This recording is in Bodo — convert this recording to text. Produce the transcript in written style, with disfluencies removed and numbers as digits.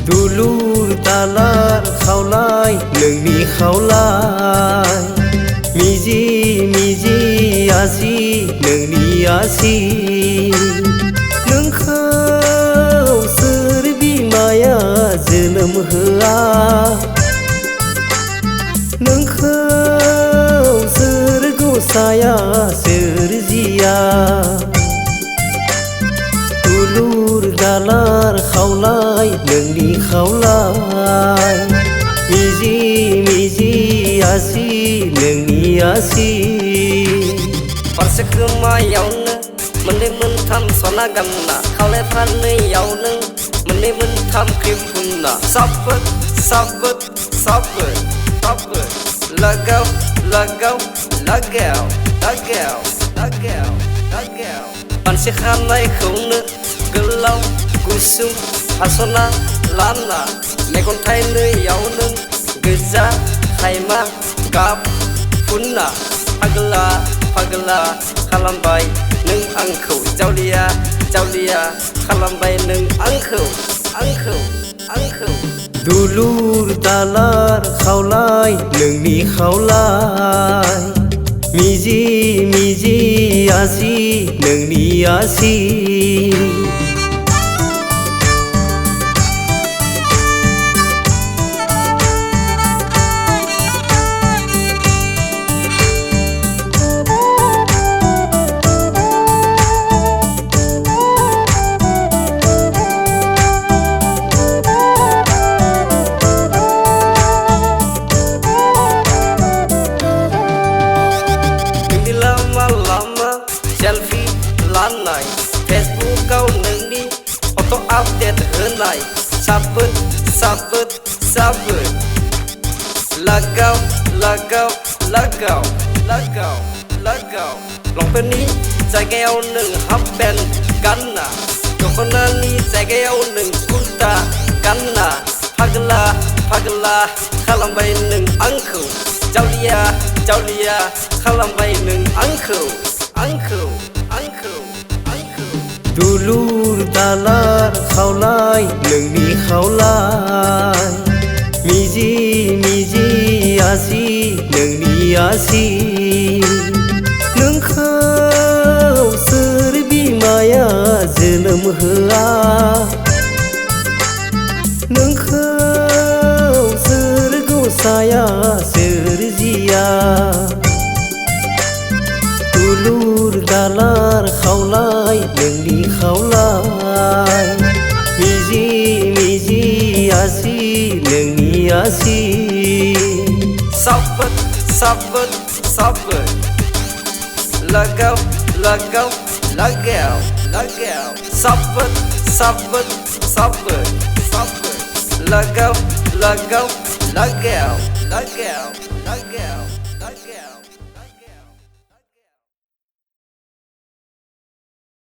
दुलुर दालार खावलाय नोंनि खावलाय मिजि मिजि आसि नोंनि आसि नोंखौ सोर बिमाया जोनोम होआ नोंखौ सोर गसाया सोरजिया दुलुर दालार खावलाय नोंनि खावलाय मिजि मिजि आसि नोंनि आसि फारसे खोमायावनो मोननै मोनथाम सना गानना खावलाय फारनैयावनो मोननै मोनथाम क्रिम फुनना साबोद साबोद साबोद साबोद लगाव लगाव लगाव लगाव लगाव लगाव फानसे खानायखौनो गोलाव गुसुं हास'ना लाना मेगन थाइनैयावनो गोजा खायमा गाब फुनना फाग्ला फाग्ला खालामबाय नों आंखौ जावलिया जावलिया खालामबाय नों आंखौ आंखौ आंखौ दुलुर दालार खावलाय नोंनि खावलाय मिजि मिजि आसि नोंनि आसि सेल्फि लानाय फेसबुकाव नोंनि फट' आपडेट होनाय साबोद साबोद साबोद लगाव लगाव लगाव लगाव लगाव लंपेन्टनि जायगायाव नों हाफ पेन्ट गानना दख'नानि जायगायाव नों कुर्ता गानना फाग्ला फाग्ला खालामबाय नों आंखौ जावलिया जावलिया खालामबाय नों आंखौ आंखौ आंखौ आंखौ दुलुर दालार खावलाय नोंनि खावलाय मिजि मिजि आसि नोंनि आसि नोंखौ सोर बिमाया जोनोम होआ नोंखौ सोर गसाया सोरजिया दुलुर दालार खावलाय नोंनि खावलाय मिजि मिजि आसि नोंनि आसि साबोद साबोद साबोद लगाव लगाव लगाव लगाव साबोद साबोद साबोद साबोद लगाव लगाव लगाव लगाव